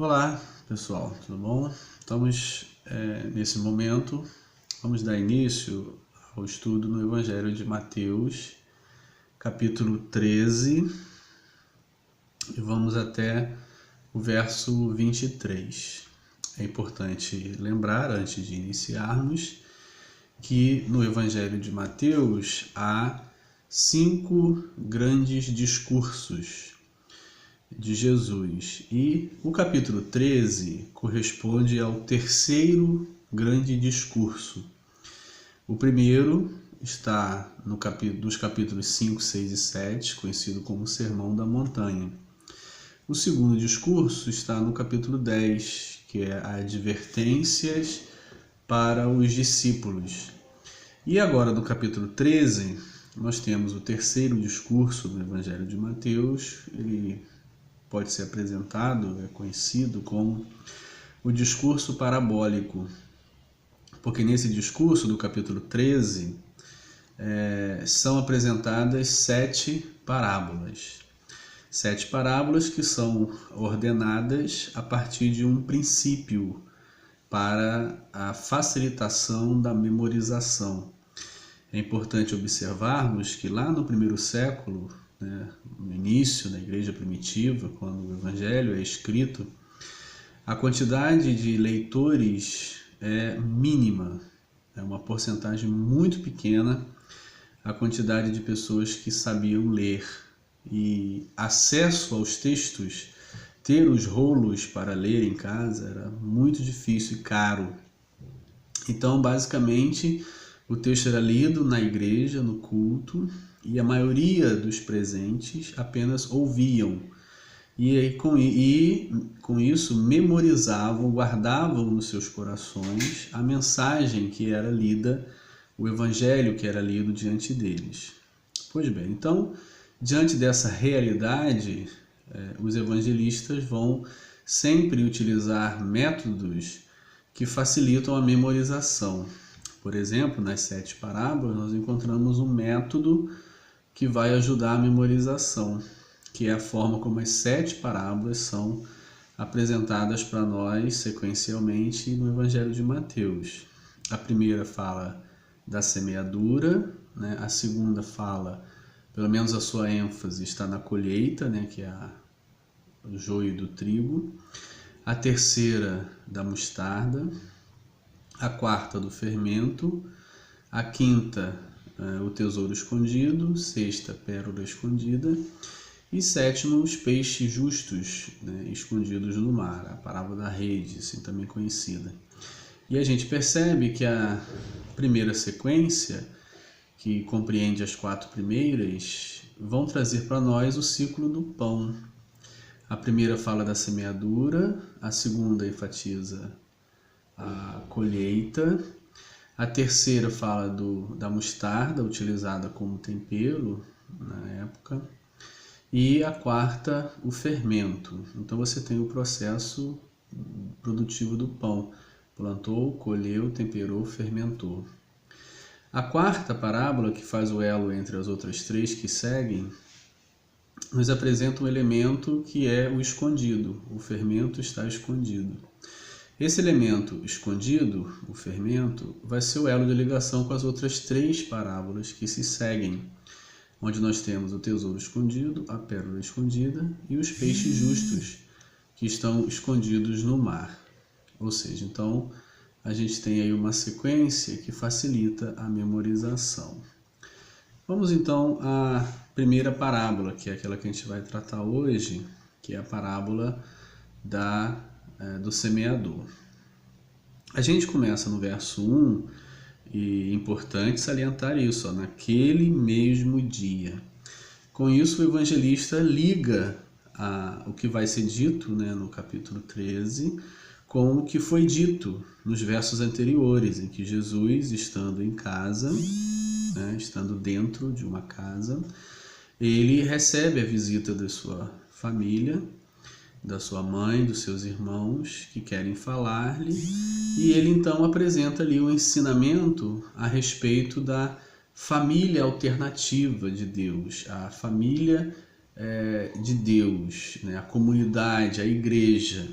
Olá pessoal, tudo bom? Estamos nesse momento, vamos dar início ao estudo no Evangelho de Mateus, capítulo 13, e vamos até o verso 23. É importante lembrar, antes de iniciarmos, que no Evangelho de Mateus há 5 grandes discursos de Jesus, e o capítulo 13 corresponde ao terceiro grande discurso. O primeiro está nos capítulos 5, 6 e 7, conhecido como Sermão da Montanha. O segundo discurso está no capítulo 10, que é advertências para os discípulos. E agora, no capítulo 13, nós temos o terceiro discurso do Evangelho de Mateus. Ele pode ser apresentado, é conhecido como o discurso parabólico, porque nesse discurso do capítulo 13 são apresentadas 7 parábolas. 7 parábolas que são ordenadas a partir de um princípio para a facilitação da memorização. É importante observarmos que lá no primeiro século, no início da igreja primitiva, quando o evangelho é escrito, a quantidade de leitores é mínima, é uma porcentagem muito pequena a quantidade de pessoas que sabiam ler, e acesso aos textos, ter os rolos para ler em casa era muito difícil e caro. Então, basicamente, o texto era lido na igreja, no culto, e a maioria dos presentes apenas ouviam. E com isso memorizavam, guardavam nos seus corações a mensagem que era lida, o evangelho que era lido diante deles. Pois bem, então, diante dessa realidade, os evangelistas vão sempre utilizar métodos que facilitam a memorização. Por exemplo, nas 7 parábolas, nós encontramos um método que vai ajudar a memorização, que é a forma como as 7 parábolas são apresentadas para nós sequencialmente no Evangelho de Mateus. A primeira fala da semeadura, a segunda fala, pelo menos a sua ênfase está na colheita, que é o joio do trigo. A terceira da mostarda. A quarta do fermento. A quinta, o tesouro escondido. Sexta, pérola escondida. E sétimo, os peixes justos, escondidos no mar, a parábola da rede, assim também conhecida. E a gente percebe que a primeira sequência, que compreende as 4 primeiras, vão trazer para nós o ciclo do pão. A primeira fala da semeadura, a segunda enfatiza a colheita, a terceira fala da mostarda, utilizada como tempero na época, e a quarta, o fermento. Então você tem o processo produtivo do pão: plantou, colheu, temperou, fermentou. A quarta parábola, que faz o elo entre as outras 3 que seguem, nos apresenta um elemento que é o escondido. O fermento está escondido. Esse elemento escondido, o fermento, vai ser o elo de ligação com as outras 3 parábolas que se seguem, onde nós temos o tesouro escondido, a pérola escondida e os peixes justos, que estão escondidos no mar. Ou seja, então, a gente tem aí uma sequência que facilita a memorização. Vamos então à primeira parábola, que é aquela que a gente vai tratar hoje, que é a parábola do semeador. A gente começa no verso 1, e é importante salientar isso, naquele mesmo dia. Com isso, o evangelista liga o que vai ser dito no capítulo 13 com o que foi dito nos versos anteriores, em que Jesus, estando em casa, estando dentro de uma casa, ele recebe a visita da sua família, da sua mãe, dos seus irmãos que querem falar-lhe, e ele então apresenta ali um ensinamento a respeito da família alternativa de Deus, a família de Deus, a comunidade, a igreja,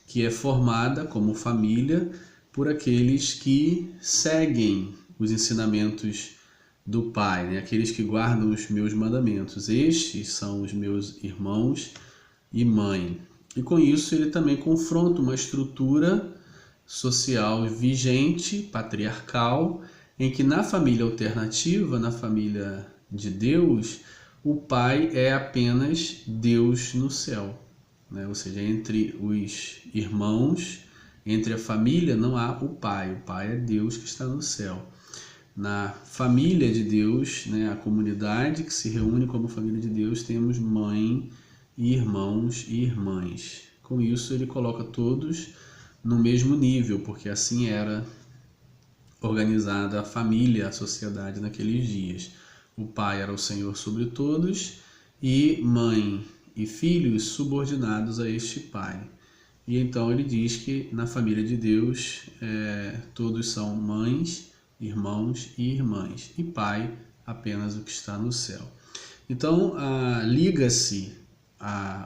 que é formada como família por aqueles que seguem os ensinamentos do Pai, né? Aqueles que guardam os meus mandamentos. Estes são os meus irmãos e mãe. E com isso ele também confronta uma estrutura social vigente, patriarcal, em que na família alternativa, na família de Deus, o pai é apenas Deus no céu, né? Ou seja, entre os irmãos, entre a família não há o pai é Deus que está no céu. Na família de Deus, né, a comunidade que se reúne como família de Deus, temos mãe e irmãos e irmãs. Com isso ele coloca todos no mesmo nível, porque assim era organizada a família, a sociedade naqueles dias. O pai era o Senhor sobre todos e mãe e filhos subordinados a este pai. E então ele diz que na família de Deus todos são mães, irmãos e irmãs, e pai apenas o que está no céu. Então liga-se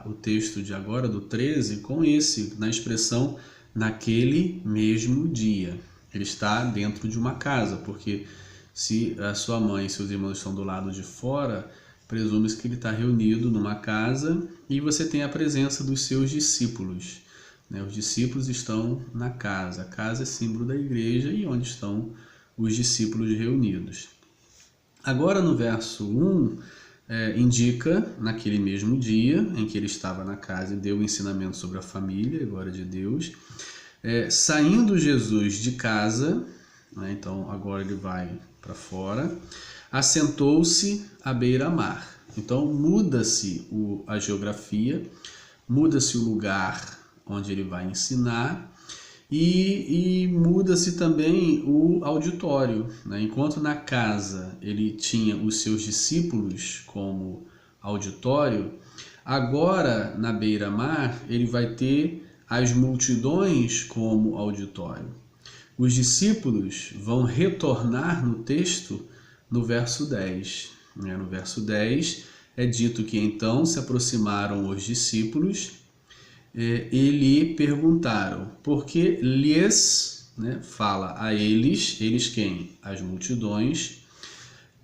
o texto de agora, do 13, com esse, na expressão naquele mesmo dia. Ele está dentro de uma casa, porque se a sua mãe e seus irmãos estão do lado de fora, presume-se que ele está reunido numa casa e você tem a presença dos seus discípulos, né? Os discípulos estão na casa. A casa é símbolo da igreja e onde estão os discípulos reunidos. Agora no verso 1, indica naquele mesmo dia em que ele estava na casa e deu o ensinamento sobre a família, a glória de Deus. Saindo Jesus de casa, né, então agora ele vai para fora, assentou-se à beira-mar. Então muda-se a geografia, muda-se o lugar onde ele vai ensinar e muda-se também o auditório, né? Enquanto na casa ele tinha os seus discípulos como auditório, agora na beira-mar ele vai ter as multidões como auditório. Os discípulos vão retornar no texto no verso 10. Né? No verso 10 é dito que então se aproximaram os discípulos e lhe perguntaram, porque lhes, né, fala a eles quem? As multidões,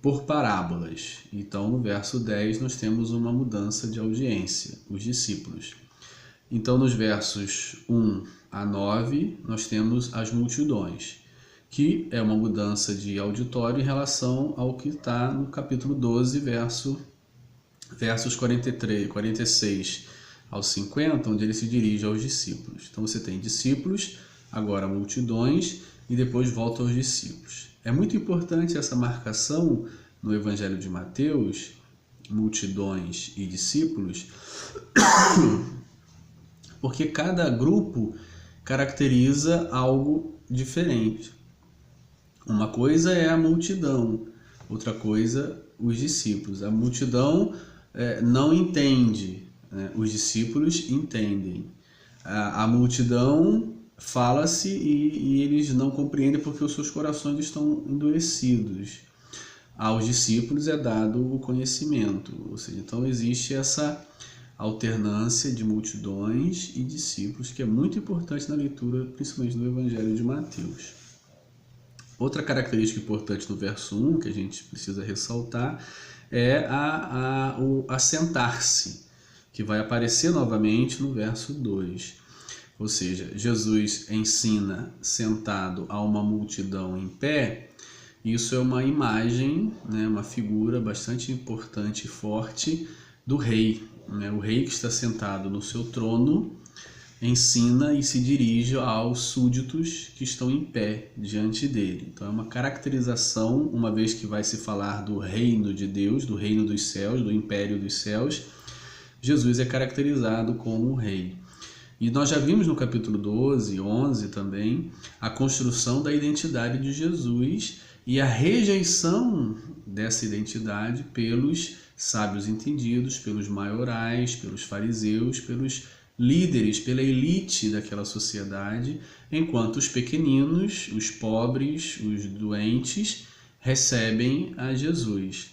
por parábolas. Então no verso 10 nós temos uma mudança de audiência, os discípulos. Então nos versos 1 a 9 nós temos as multidões, que é uma mudança de auditório em relação ao que está no capítulo 12, versos 46 aos 50, onde ele se dirige aos discípulos. Então você tem discípulos, agora multidões, e depois volta aos discípulos. É muito importante essa marcação no Evangelho de Mateus, multidões e discípulos, porque cada grupo caracteriza algo diferente. Uma coisa é a multidão, outra coisa os discípulos. A multidão não entende, né? Os discípulos entendem. A multidão fala-se e eles não compreendem porque os seus corações estão endurecidos. Aos discípulos é dado o conhecimento, ou seja, então existe essa alternância de multidões e discípulos, que é muito importante na leitura, principalmente do Evangelho de Mateus. Outra característica importante no verso 1, que a gente precisa ressaltar, é o assentar-se, que vai aparecer novamente no verso 2. Ou seja, Jesus ensina sentado a uma multidão em pé. Isso é uma imagem, né, uma figura bastante importante e forte do rei. Né? O rei que está sentado no seu trono ensina e se dirige aos súditos que estão em pé diante dele. Então é uma caracterização, uma vez que vai se falar do reino de Deus, do reino dos céus, do império dos céus, Jesus é caracterizado como um rei. E nós já vimos no capítulo 12, 11 também, a construção da identidade de Jesus e a rejeição dessa identidade pelos sábios entendidos, pelos maiorais, pelos fariseus, pelos líderes, pela elite daquela sociedade, enquanto os pequeninos, os pobres, os doentes, recebem a Jesus.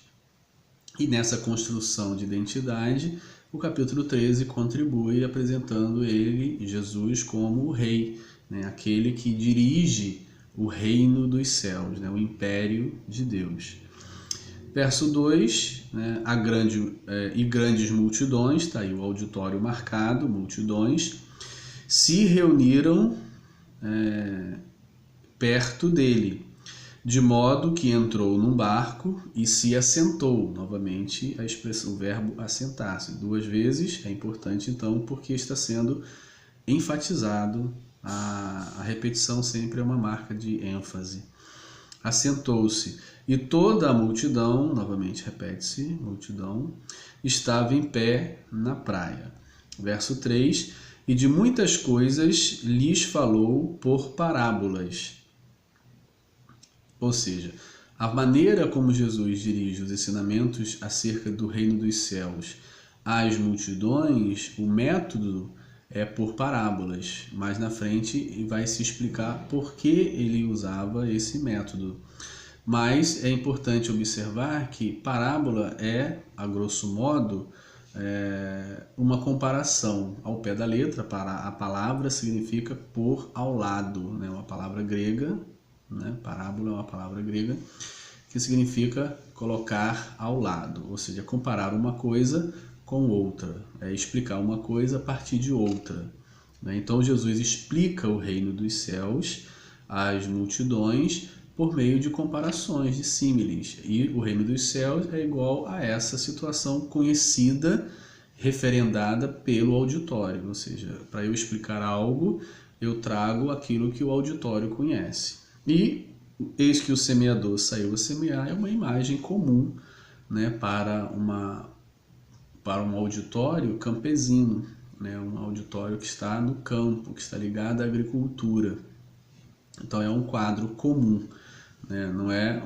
E nessa construção de identidade, o capítulo 13 contribui apresentando ele, Jesus, como o rei, né? Aquele que dirige o reino dos céus, né? O império de Deus. Verso 2, né? E grandes multidões, está aí o auditório marcado, multidões, se reuniram perto dele, de modo que entrou num barco e se assentou. Novamente a expressão, o verbo assentar-se, 2 vezes, é importante então, porque está sendo enfatizado, a repetição sempre é uma marca de ênfase. Assentou-se, e toda a multidão, novamente repete-se, multidão, estava em pé na praia. Verso 3, e de muitas coisas lhes falou por parábolas. Ou seja, a maneira como Jesus dirige os ensinamentos acerca do reino dos céus às multidões, o método é por parábolas. Mais na frente vai se explicar por que ele usava esse método. Mas é importante observar que parábola é, a grosso modo, uma comparação ao pé da letra. A palavra significa pôr ao lado, né? Uma palavra grega, né? Parábola é uma palavra grega que significa colocar ao lado, ou seja, comparar uma coisa com outra, explicar uma coisa a partir de outra, né? Então Jesus explica o reino dos céus às multidões por meio de comparações, de símiles, e o reino dos céus é igual a essa situação conhecida, referendada pelo auditório, ou seja, para eu explicar algo, eu trago aquilo que o auditório conhece. E eis que o semeador saiu a semear é uma imagem comum, né, para um auditório campesino, né, um auditório que está no campo, que está ligado à agricultura. Então é um quadro comum, né, não é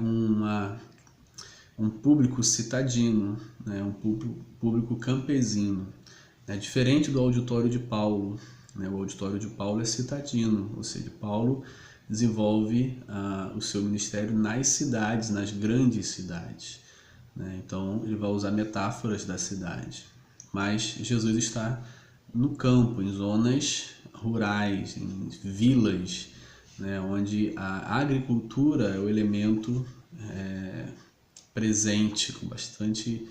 um público citadino, né, um público campesino. É diferente do auditório de Paulo, né? O auditório de Paulo é citadino, ou seja, Paulo desenvolve o seu ministério nas cidades, nas grandes cidades, né? Então ele vai usar metáforas da cidade, mas Jesus está no campo, em zonas rurais, em vilas, né? Onde a agricultura é o elemento presente com bastante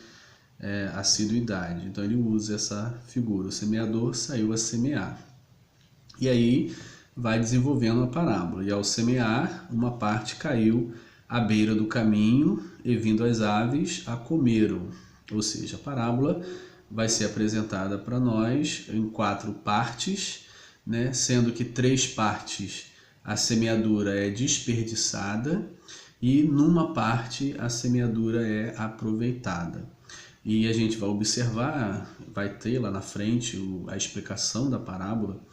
assiduidade. Então ele usa essa figura, o semeador saiu a semear. E aí vai desenvolvendo a parábola. E ao semear, uma parte caiu à beira do caminho, e vindo as aves a comeram. Ou seja, a parábola vai ser apresentada para nós em 4 partes, né? Sendo que 3 partes a semeadura é desperdiçada e numa parte a semeadura é aproveitada. E a gente vai observar, vai ter lá na frente a explicação da parábola,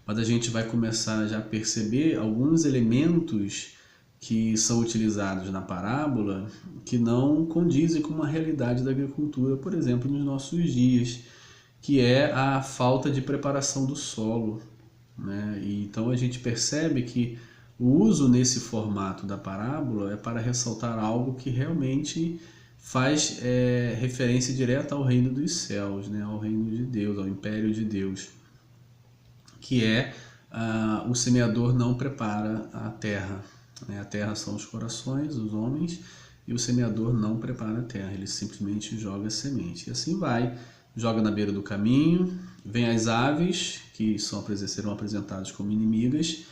mas a gente vai começar já a perceber alguns elementos que são utilizados na parábola que não condizem com uma realidade da agricultura, por exemplo, nos nossos dias, que é a falta de preparação do solo, né? E então a gente percebe que o uso nesse formato da parábola é para ressaltar algo que realmente faz referência direta ao reino dos céus, né? Ao reino de Deus, ao império de Deus, que é o semeador não prepara a terra, né? A terra são os corações, os homens, e o semeador não prepara a terra, ele simplesmente joga a semente. E assim vai, joga na beira do caminho, vem as aves, que serão apresentadas como inimigas,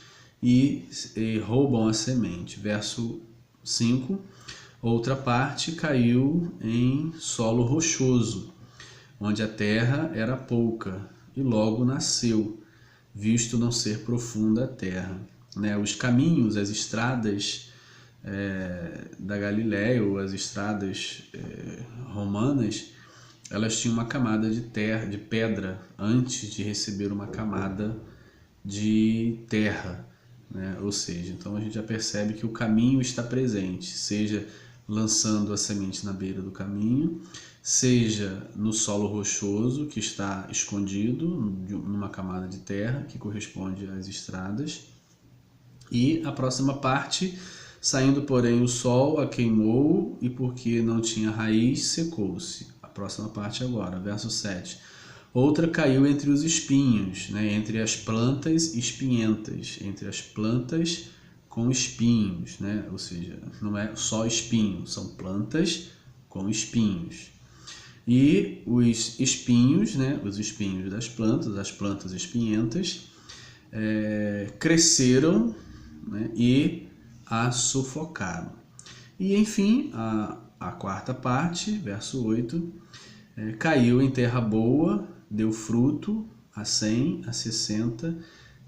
e roubam a semente. Verso 5, outra parte caiu em solo rochoso, onde a terra era pouca, e logo nasceu, visto não ser profunda a terra, né? Os caminhos, as estradas da Galiléia, ou as estradas romanas, elas tinham uma camada de terra, de pedra, antes de receber uma camada de terra, né? Ou seja, então a gente já percebe que o caminho está presente, seja lançando a semente na beira do caminho, seja no solo rochoso, que está escondido numa camada de terra que corresponde às estradas. E a próxima parte, saindo porém o sol a queimou, e porque não tinha raiz, secou-se. A próxima parte agora, verso 7. Outra caiu entre os espinhos, né? Entre as plantas espinhentas, entre as plantas com espinhos, né? Ou seja, não é só espinho, são plantas com espinhos. E os espinhos, né? Os espinhos das plantas, as plantas espinhentas, cresceram, né? E a sufocaram. E enfim, a quarta parte, verso 8, caiu em terra boa, deu fruto a 100, a 60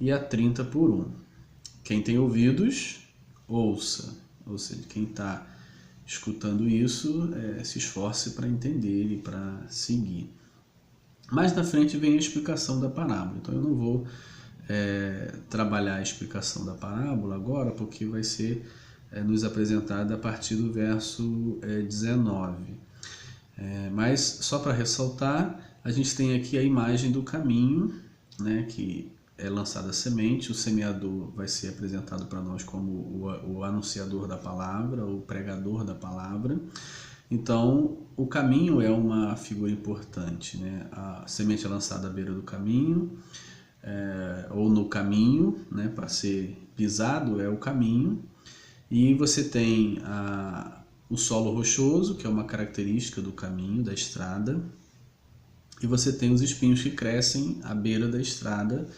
e a 30 por 1. Quem tem ouvidos, ouça. Ou seja, quem está escutando isso, se esforce para entender e para seguir. Mais na frente vem a explicação da parábola. Então eu não vou trabalhar a explicação da parábola agora, porque vai ser nos apresentada a partir do verso 19. Mas só para ressaltar, a gente tem aqui a imagem do caminho, né, que é lançada a semente. O semeador vai ser apresentado para nós como o anunciador da palavra, o pregador da palavra. Então, o caminho é uma figura importante, né? A semente é lançada à beira do caminho, ou no caminho, né, para ser pisado é o caminho. E você tem o solo rochoso, que é uma característica do caminho, da estrada. E você tem os espinhos que crescem à beira da estrada.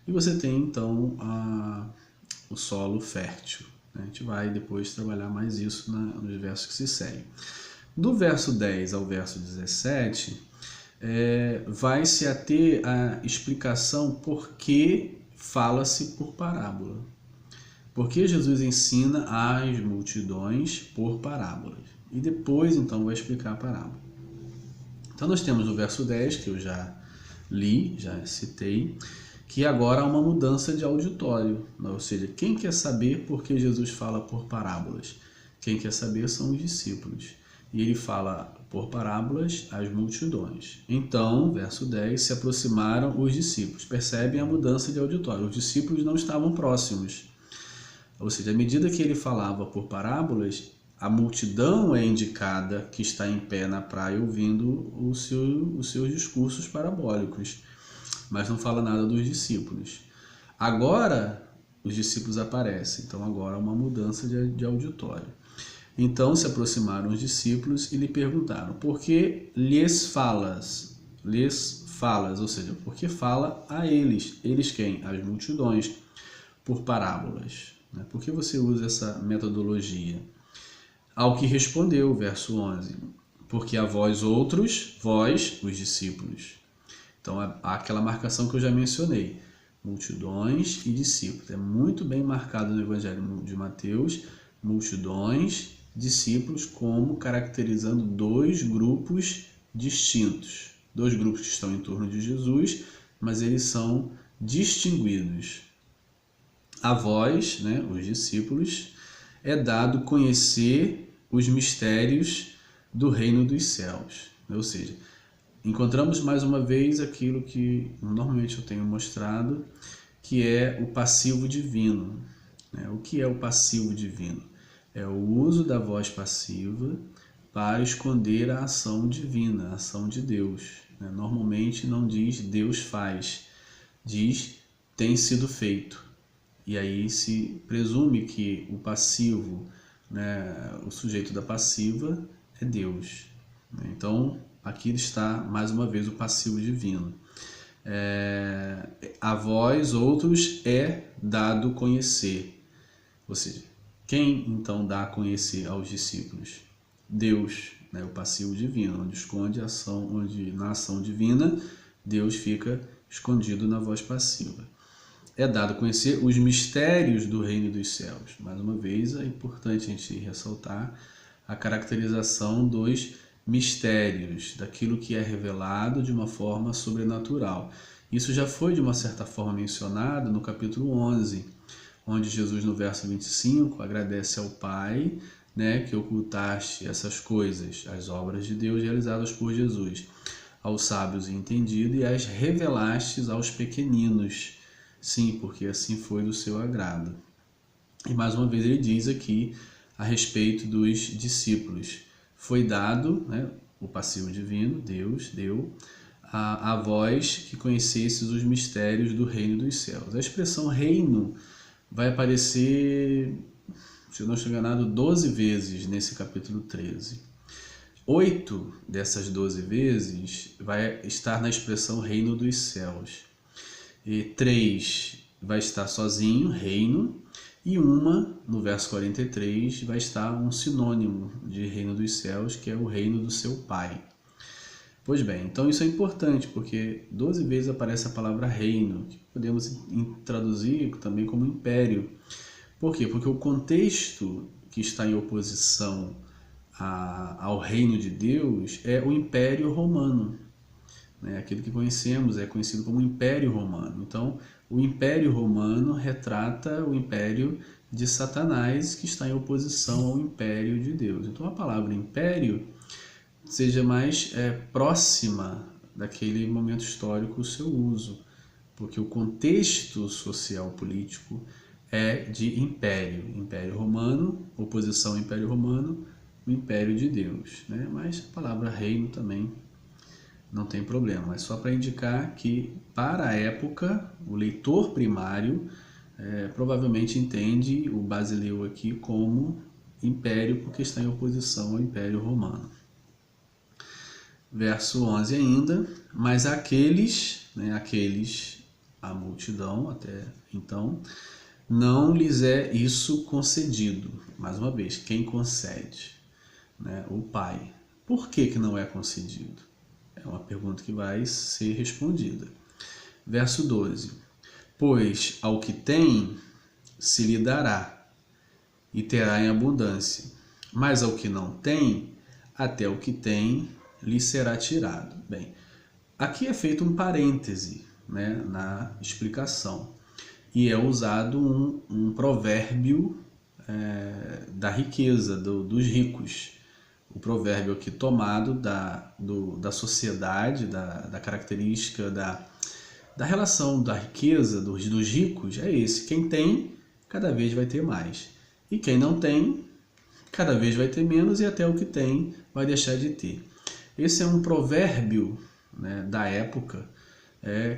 E você tem, então, o solo fértil. A gente vai depois trabalhar mais isso nos versos que se seguem. Do verso 10 ao verso 17, vai se ater a explicação por que fala-se por parábola. Porque Jesus ensina às multidões por parábolas. E depois, então, vai explicar a parábola. Então, nós temos no verso 10, que eu já li, já citei, que agora há uma mudança de auditório. Ou seja, quem quer saber por que Jesus fala por parábolas? Quem quer saber são os discípulos. E ele fala por parábolas às multidões. Então, verso 10, se aproximaram os discípulos. Percebem a mudança de auditório. Os discípulos não estavam próximos. Ou seja, à medida que ele falava por parábolas, a multidão é indicada que está em pé na praia ouvindo os seus discursos parabólicos, mas não fala nada dos discípulos. Agora, os discípulos aparecem, então agora há uma mudança de auditório. Então se aproximaram os discípulos e lhe perguntaram: por que lhes falas? Lhes falas, ou seja, por que fala a eles? Eles quem? As multidões, por parábolas. Por que você usa essa metodologia? Ao que respondeu, verso 11, porque a vós outros, vós, os discípulos. Então, há aquela marcação que eu já mencionei, multidões e discípulos. É muito bem marcado no Evangelho de Mateus, multidões, discípulos, como caracterizando dois grupos distintos. Dois grupos que estão em torno de Jesus, mas eles são distinguidos. A vós, né, os discípulos, é dado conhecer os mistérios do reino dos céus. Ou seja, encontramos mais uma vez aquilo que normalmente eu tenho mostrado, que é o passivo divino. O que é o passivo divino? É o uso da voz passiva para esconder a ação divina, a ação de Deus. Normalmente não diz Deus faz, diz tem sido feito. E aí se presume que o passivo, o sujeito da passiva é Deus. Então, aqui está mais uma vez o passivo divino. A vós, outros, é dado conhecer. Ou seja, quem então dá a conhecer aos discípulos? Deus, o passivo divino, onde esconde a ação, onde na ação divina Deus fica escondido na voz passiva. É dado a conhecer os mistérios do reino dos céus. Mais uma vez, é importante a gente ressaltar a caracterização dos mistérios, daquilo que é revelado de uma forma sobrenatural. Isso já foi, de uma certa forma, mencionado no capítulo 11, onde Jesus, no verso 25, agradece ao Pai, que ocultaste essas coisas, as obras de Deus realizadas por Jesus, aos sábios e entendidos, e as revelastes aos pequeninos. Sim, porque assim foi do seu agrado. E mais uma vez ele diz aqui a respeito dos discípulos. Foi dado, o passivo divino, Deus deu a vós que conhecesses os mistérios do reino dos céus. A expressão reino vai aparecer, se eu não estou enganado, 12 vezes nesse capítulo 13. 8 dessas 12 vezes vai estar na expressão reino dos céus. E 3 vai estar sozinho, reino, e uma, no verso 43, vai estar um sinônimo de reino dos céus, que é o reino do seu Pai. Pois bem, então isso é importante, porque 12 vezes aparece a palavra reino, que podemos traduzir também como império. Por quê? Porque o contexto que está em oposição ao reino de Deus é o Império Romano. Aquilo que conhecemos é conhecido como Império Romano. Então, o Império Romano retrata o império de Satanás, que está em oposição ao Império de Deus. Então, a palavra império seja mais próxima daquele momento histórico o seu uso, porque o contexto social político é de império, Império Romano, oposição ao Império Romano, o Império de Deus, né? Mas a palavra reino também não tem problema, é só para indicar que para a época o leitor primário provavelmente entende o Basileu aqui como império, porque está em oposição ao Império Romano. Verso 11 ainda, mas aqueles, a multidão até então, não lhes é isso concedido. Mais uma vez, quem concede? O Pai. Por que não é concedido? É uma pergunta que vai ser respondida. Verso 12, pois ao que tem se lhe dará e terá em abundância, mas ao que não tem, até o que tem lhe será tirado. Bem, aqui é feito um parêntese, na explicação, e é usado um provérbio da riqueza, dos ricos. O provérbio aqui tomado da sociedade, da característica, da relação da riqueza, dos ricos, é esse. Quem tem, cada vez vai ter mais. E quem não tem, cada vez vai ter menos, e até o que tem vai deixar de ter. Esse é um provérbio da época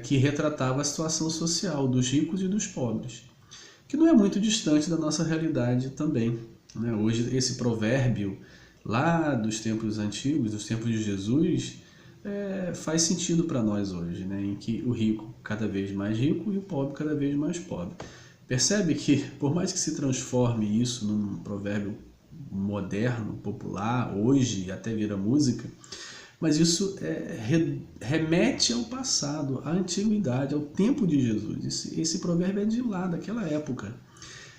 que retratava a situação social dos ricos e dos pobres, que não é muito distante da nossa realidade também. Hoje, esse provérbio, lá dos tempos antigos, dos tempos de Jesus, faz sentido para nós hoje, em que o rico cada vez mais rico e o pobre cada vez mais pobre. Percebe que, por mais que se transforme isso num provérbio moderno, popular, hoje até vira música, mas isso remete ao passado, à antiguidade, ao tempo de Jesus. Esse provérbio é de lá, daquela época.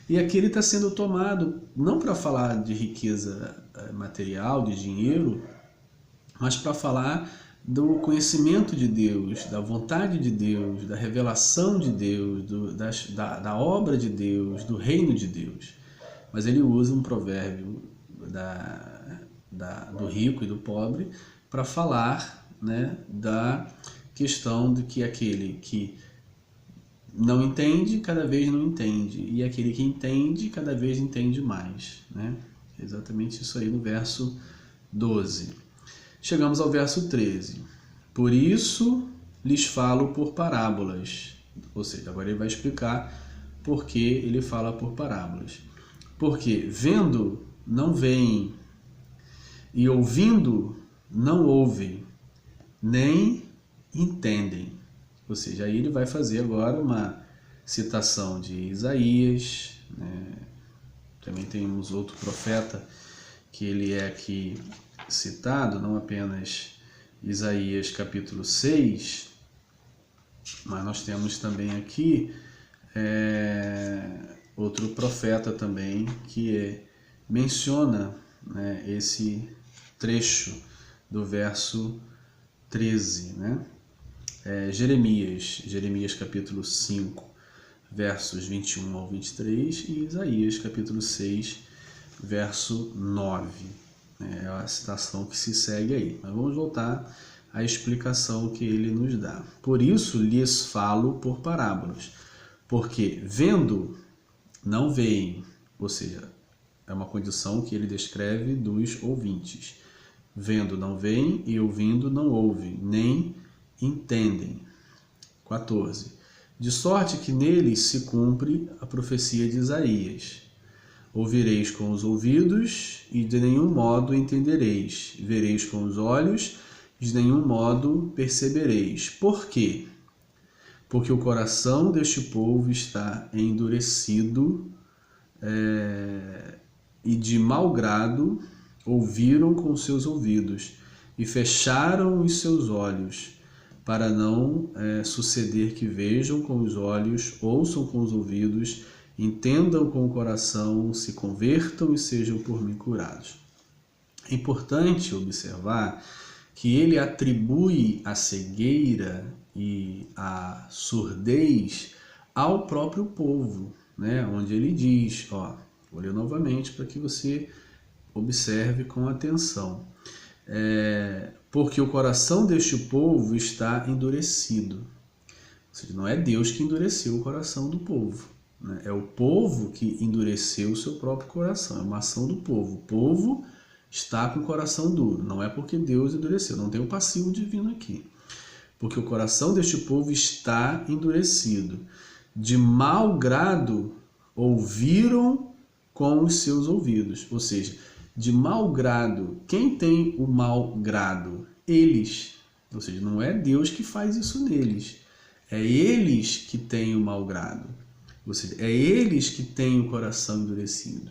E aqui ele está sendo tomado não para falar de riqueza material, de dinheiro, mas para falar do conhecimento de Deus, da vontade de Deus, da revelação de Deus, da obra de Deus, do reino de Deus. Mas ele usa um provérbio do rico e do pobre para falar da questão de que aquele que não entende, cada vez não entende, e aquele que entende, cada vez entende mais. Exatamente isso aí no verso 12. Chegamos ao verso 13. Por isso lhes falo por parábolas. Ou seja, agora ele vai explicar por que ele fala por parábolas. Porque vendo, não veem, e ouvindo, não ouvem, nem entendem. Ou seja, aí ele vai fazer agora uma citação de Isaías, Também temos outro profeta que ele é aqui citado, não apenas Isaías capítulo 6, mas nós temos também aqui outro profeta também que menciona esse trecho do verso 13, Jeremias capítulo 5, versos 21 ao 23, e Isaías capítulo 6, verso 9. É a citação que se segue aí. Mas vamos voltar à explicação que ele nos dá. Por isso lhes falo por parábolas, porque vendo, não veem, ou seja, é uma condição que ele descreve dos ouvintes. Vendo, não veem, e ouvindo, não ouvem, nem entendem. 14. De sorte que neles se cumpre a profecia de Isaías. Ouvireis com os ouvidos e de nenhum modo entendereis. Vereis com os olhos e de nenhum modo percebereis. Por quê? Porque o coração deste povo está endurecido e de mau grado ouviram com seus ouvidos e fecharam os seus olhos, para não suceder que vejam com os olhos, ouçam com os ouvidos, entendam com o coração, se convertam e sejam por mim curados. É importante observar que ele atribui a cegueira e a surdez ao próprio povo, né? Onde ele diz, vou ler novamente para que você observe com atenção. Porque o coração deste povo está endurecido. Ou seja, não é Deus que endureceu o coração do povo, né? É o povo que endureceu o seu próprio coração, é uma ação do povo. O povo está com o coração duro, não é porque Deus endureceu, não tem o passivo divino aqui. Porque o coração deste povo está endurecido. De mau grado ouviram com os seus ouvidos. Ou seja, de mau grado, quem tem o mau grado? Eles. Ou seja, não é Deus que faz isso neles. É eles que têm o mau grado. Ou seja, é eles que têm o coração endurecido.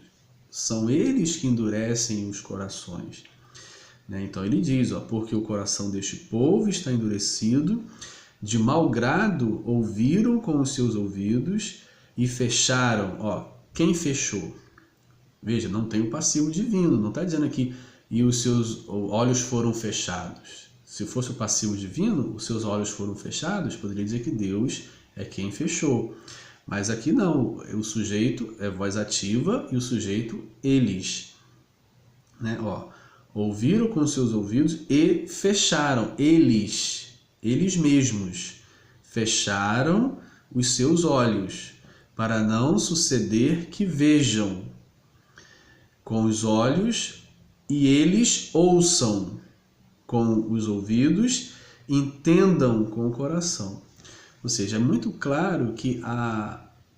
São eles que endurecem os corações. Então ele diz, porque o coração deste povo está endurecido, de mau grado ouviram com os seus ouvidos e fecharam. Quem fechou? Veja, não tem o passivo divino, não está dizendo aqui, e os seus olhos foram fechados. Se fosse o passivo divino, os seus olhos foram fechados, poderia dizer que Deus é quem fechou. Mas aqui não, o sujeito é voz ativa e o sujeito eles. Né? Ouviram com seus ouvidos e fecharam, eles mesmos, fecharam os seus olhos, para não suceder que vejam com os olhos e eles ouçam com os ouvidos, entendam com o coração. Ou seja, é muito claro que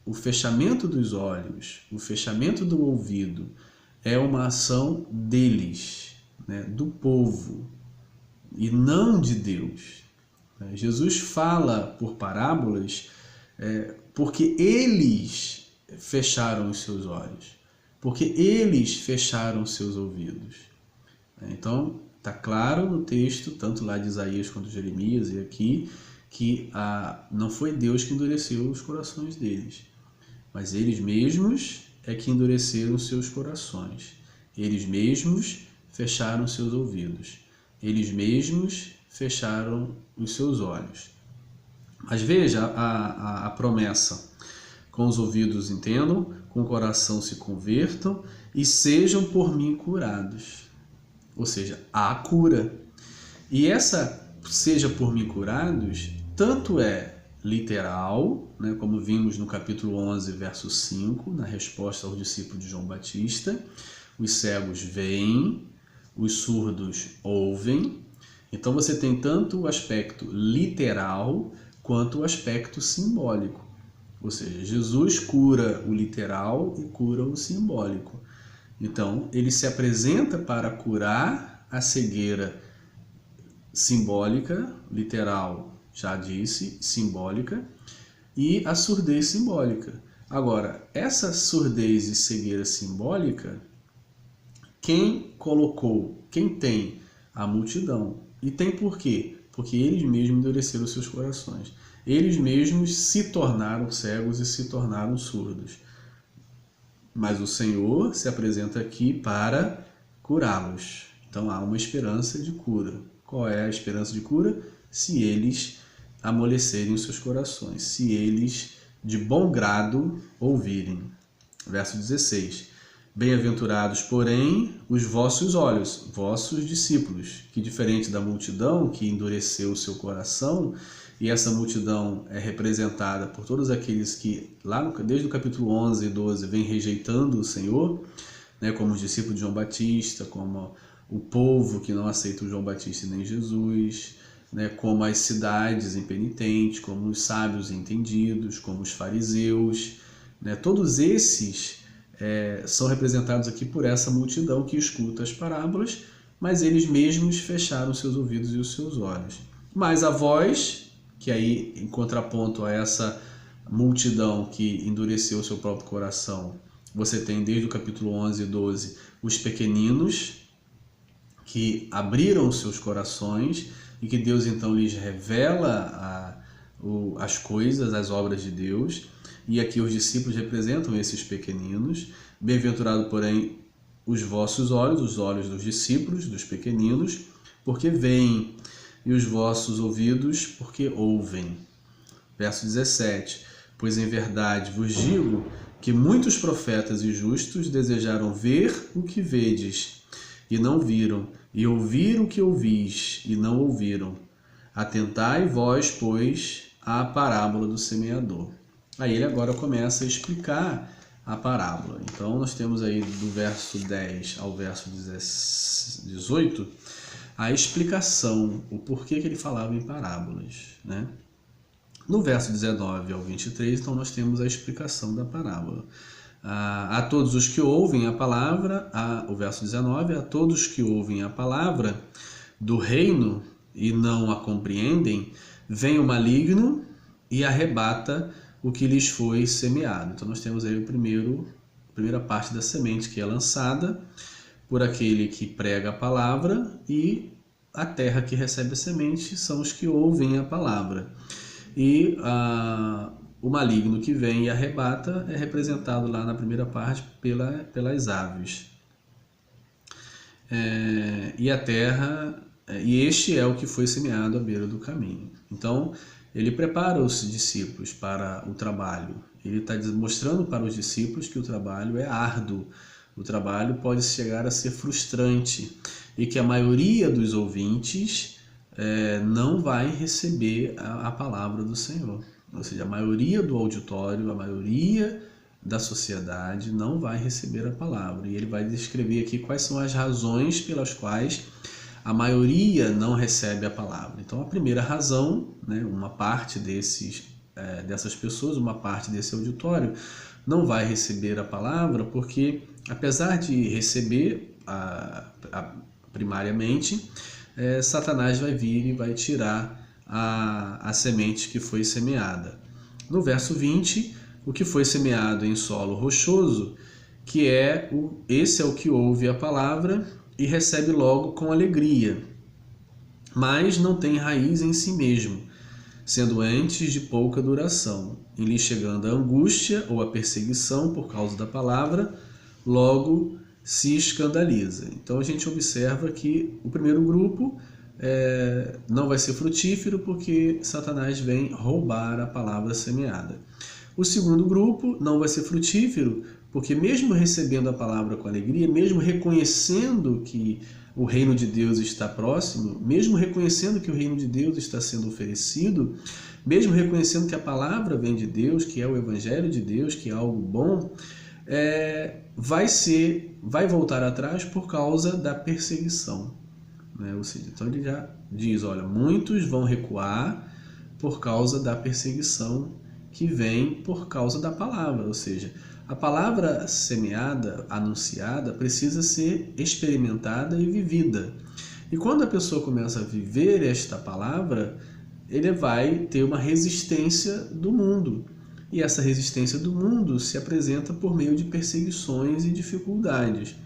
o fechamento dos olhos, o fechamento do ouvido, é uma ação deles, né, do povo, e não de Deus. Jesus fala por parábolas porque eles fecharam os seus olhos, porque eles fecharam os seus ouvidos. Então, está claro no texto, tanto lá de Isaías quanto de Jeremias e aqui, que não foi Deus que endureceu os corações deles, mas eles mesmos é que endureceram os seus corações. Eles mesmos fecharam seus ouvidos. Eles mesmos fecharam os seus olhos. Mas veja a promessa. Com os ouvidos entendam, com o coração se convertam e sejam por mim curados. Ou seja, há cura. E essa seja por mim curados, tanto é literal, né, como vimos no capítulo 11, verso 5, na resposta ao discípulo de João Batista. Os cegos veem, os surdos ouvem. Então você tem tanto o aspecto literal quanto o aspecto simbólico. Ou seja, Jesus cura o literal e cura o simbólico. Então, ele se apresenta para curar a cegueira simbólica, literal, já disse, simbólica, e a surdez simbólica. Agora, essa surdez e cegueira simbólica, quem colocou? Quem tem? A multidão. E tem por quê? Porque eles mesmos endureceram seus corações. Eles mesmos se tornaram cegos e se tornaram surdos. Mas o Senhor se apresenta aqui para curá-los. Então há uma esperança de cura. Qual é a esperança de cura? Se eles amolecerem os seus corações, se eles de bom grado ouvirem. Verso 16. Bem-aventurados, porém, os vossos olhos, vossos discípulos, que diferente da multidão que endureceu o seu coração, e essa multidão é representada por todos aqueles que, desde o capítulo 11 e 12, vem rejeitando o Senhor, né, como os discípulos de João Batista, como o povo que não aceita o João Batista nem Jesus, né, como as cidades impenitentes, como os sábios entendidos, como os fariseus, né, todos esses são representados aqui por essa multidão que escuta as parábolas, mas eles mesmos fecharam seus ouvidos e os seus olhos. Mas a voz, que aí em contraponto a essa multidão que endureceu seu próprio coração, você tem desde o capítulo 11 e 12 os pequeninos que abriram seus corações e que Deus então lhes revela as coisas, as obras de Deus. E aqui os discípulos representam esses pequeninos. Bem-aventurado, porém, os vossos olhos, os olhos dos discípulos, dos pequeninos, porque veem, e os vossos ouvidos, porque ouvem. Verso 17. Pois em verdade vos digo que muitos profetas e justos desejaram ver o que vedes, e não viram, e ouvir o que ouvis, e não ouviram. Atentai vós, pois, à parábola do semeador. Aí ele agora começa a explicar a parábola. Então nós temos aí do verso 10 ao verso 18 a explicação, o porquê que ele falava em parábolas, né? No verso 19 ao 23, então nós temos a explicação da parábola. A todos os que ouvem a palavra, o verso 19, a todos que ouvem a palavra do reino e não a compreendem, vem o maligno e arrebata o que lhes foi semeado. Então nós temos aí a primeira parte da semente que é lançada por aquele que prega a palavra, e a terra que recebe a semente são os que ouvem a palavra. E o maligno que vem e arrebata é representado lá na primeira parte pelas aves. E a terra, e este é o que foi semeado à beira do caminho. Então, ele prepara os discípulos para o trabalho. Ele está mostrando para os discípulos que o trabalho é árduo. O trabalho pode chegar a ser frustrante e que a maioria dos ouvintes não vai receber a palavra do Senhor. Ou seja, a maioria do auditório, a maioria da sociedade não vai receber a palavra. E ele vai descrever aqui quais são as razões pelas quais a maioria não recebe a palavra. Então, a primeira razão, né, uma parte dessas pessoas, uma parte desse auditório, não vai receber a palavra porque, apesar de receber primariamente, Satanás vai vir e vai tirar a semente que foi semeada. No verso 20, o que foi semeado em solo rochoso, esse é o que ouve a palavra e recebe logo com alegria, mas não tem raiz em si mesmo, sendo antes de pouca duração, em lhe chegando a angústia ou a perseguição por causa da palavra, logo se escandaliza. Então a gente observa que o primeiro grupo não vai ser frutífero porque Satanás vem roubar a palavra semeada. O segundo grupo não vai ser frutífero porque, mesmo recebendo a palavra com alegria, mesmo reconhecendo que o reino de Deus está próximo, mesmo reconhecendo que o reino de Deus está sendo oferecido, mesmo reconhecendo que a palavra vem de Deus, que é o evangelho de Deus, que é algo bom, vai voltar atrás por causa da perseguição, né? Ou seja, então ele já diz, olha, muitos vão recuar por causa da perseguição que vem por causa da palavra. Ou seja, a palavra semeada, anunciada, precisa ser experimentada e vivida. E quando a pessoa começa a viver esta palavra, ele vai ter uma resistência do mundo. E essa resistência do mundo se apresenta por meio de perseguições e dificuldades.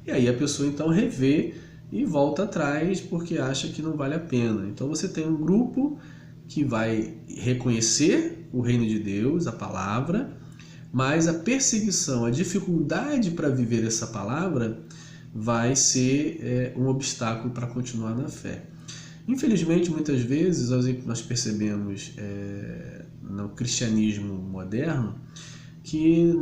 E aí a pessoa então revê e volta atrás porque acha que não vale a pena. Então você tem um grupo que vai reconhecer o reino de Deus, a palavra, mas a perseguição, a dificuldade para viver essa palavra vai ser um obstáculo para continuar na fé. Infelizmente, muitas vezes nós percebemos no cristianismo moderno que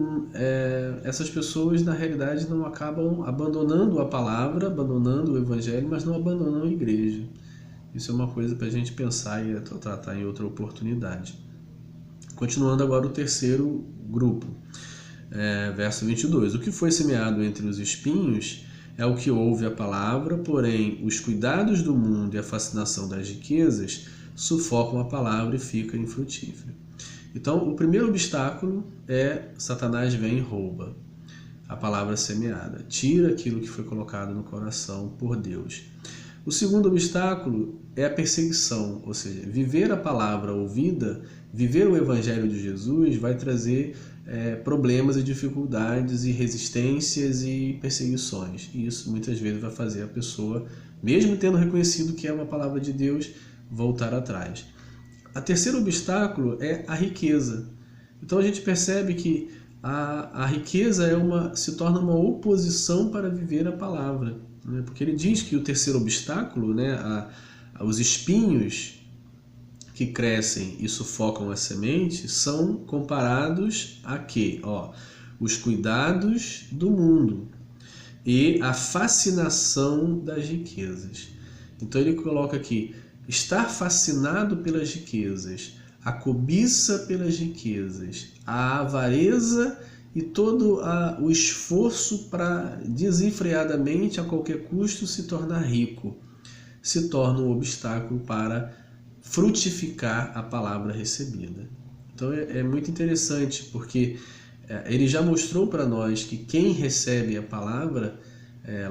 essas pessoas na realidade não acabam abandonando a palavra, abandonando o evangelho, mas não abandonam a igreja. Isso é uma coisa para a gente pensar e tratar em outra oportunidade. Continuando agora o terceiro grupo, verso 22. O que foi semeado entre os espinhos é o que ouve a palavra, porém os cuidados do mundo e a fascinação das riquezas sufocam a palavra e fica infrutífero. Então, o primeiro obstáculo é Satanás vem e rouba a palavra semeada, tira aquilo que foi colocado no coração por Deus. O segundo obstáculo é a perseguição, ou seja, viver a palavra ouvida, viver o Evangelho de Jesus vai trazer problemas e dificuldades e resistências e perseguições. E isso muitas vezes vai fazer a pessoa, mesmo tendo reconhecido que é uma palavra de Deus, voltar atrás. O terceiro obstáculo é a riqueza. Então a gente percebe que a riqueza se torna uma oposição para viver a palavra, né? Porque ele diz que o terceiro obstáculo, né, os espinhos que crescem e sufocam a semente, são comparados a quê? Os cuidados do mundo e a fascinação das riquezas. Então ele coloca aqui, estar fascinado pelas riquezas, a cobiça pelas riquezas, a avareza e todo o esforço para desenfreadamente, a qualquer custo, se tornar rico, se torna um obstáculo para frutificar a palavra recebida. Então é muito interessante, porque ele já mostrou para nós que quem recebe a palavra,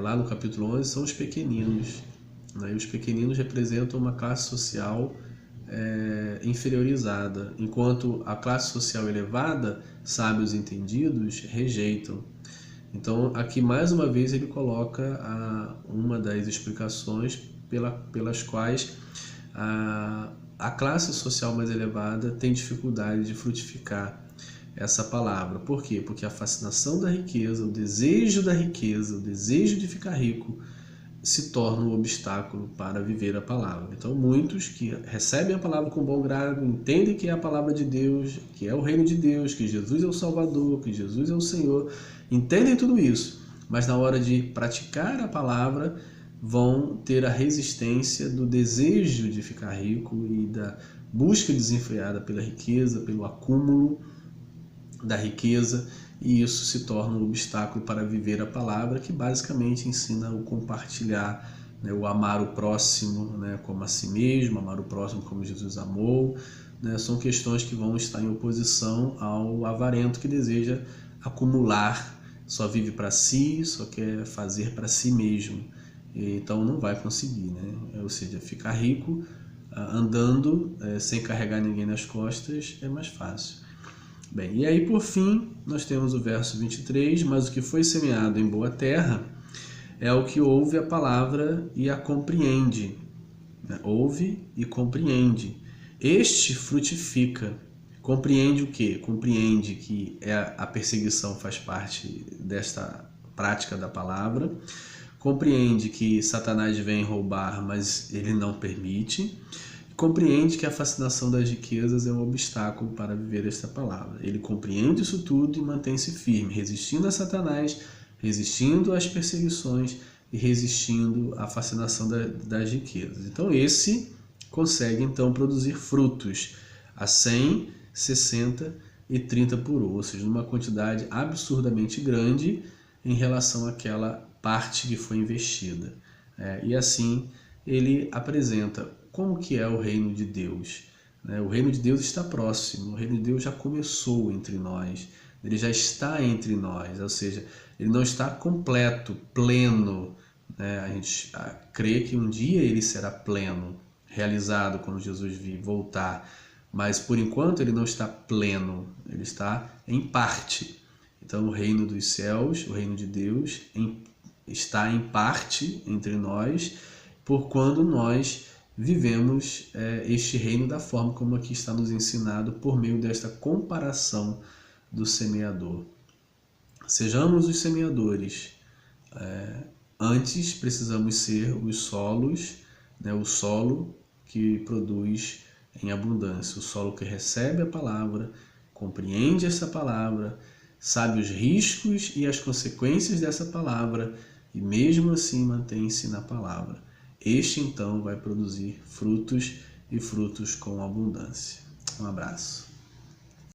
lá no capítulo 11, são os pequeninos. Né? E os pequeninos representam uma classe social inferiorizada, enquanto a classe social elevada, sábios entendidos, rejeitam. Então aqui mais uma vez ele coloca uma das explicações pelas quais a classe social mais elevada tem dificuldade de frutificar essa palavra. Por quê? Porque a fascinação da riqueza, o desejo da riqueza, o desejo de ficar rico, se torna um obstáculo para viver a palavra. Então muitos que recebem a palavra com bom grado, entendem que é a palavra de Deus, que é o reino de Deus, que Jesus é o Salvador, que Jesus é o Senhor, entendem tudo isso, mas na hora de praticar a palavra vão ter a resistência do desejo de ficar rico e da busca desenfreada pela riqueza, pelo acúmulo da riqueza, e isso se torna um obstáculo para viver a palavra, que basicamente ensina o compartilhar, né, o amar o próximo, né, como a si mesmo, amar o próximo como Jesus amou, né, são questões que vão estar em oposição ao avarento que deseja acumular, só vive para si, só quer fazer para si mesmo, então não vai conseguir, né? Ou seja, ficar rico andando sem carregar ninguém nas costas é mais fácil. Bem, e aí por fim nós temos o verso 23, mas o que foi semeado em boa terra é o que ouve a palavra e a compreende, né? Ouve e compreende. Este frutifica. Compreende o quê? Compreende que a perseguição faz parte desta prática da palavra, compreende que Satanás vem roubar, mas ele não permite, compreende que a fascinação das riquezas é um obstáculo para viver esta palavra. Ele compreende isso tudo e mantém-se firme, resistindo a Satanás, resistindo às perseguições e resistindo à fascinação das riquezas. Então esse consegue então produzir frutos a 100, 60 e 30 por um, ou seja, numa quantidade absurdamente grande em relação àquela parte que foi investida. E assim ele apresenta como que é o reino de Deus. O reino de Deus está próximo, o reino de Deus já começou entre nós, ele já está entre nós, ou seja, ele não está completo, pleno. A gente crê que um dia ele será pleno, realizado quando Jesus vir voltar, mas por enquanto ele não está pleno, ele está em parte. Então o reino dos céus, o reino de Deus, está em parte entre nós, por quando nós vivemos este reino da forma como aqui está nos ensinado por meio desta comparação do semeador. Sejamos os semeadores. Antes precisamos ser os solos, o solo que produz em abundância, o solo que recebe a palavra, compreende essa palavra, sabe os riscos e as consequências dessa palavra e mesmo assim mantém-se na palavra. Este então vai produzir frutos e frutos com abundância. Um abraço.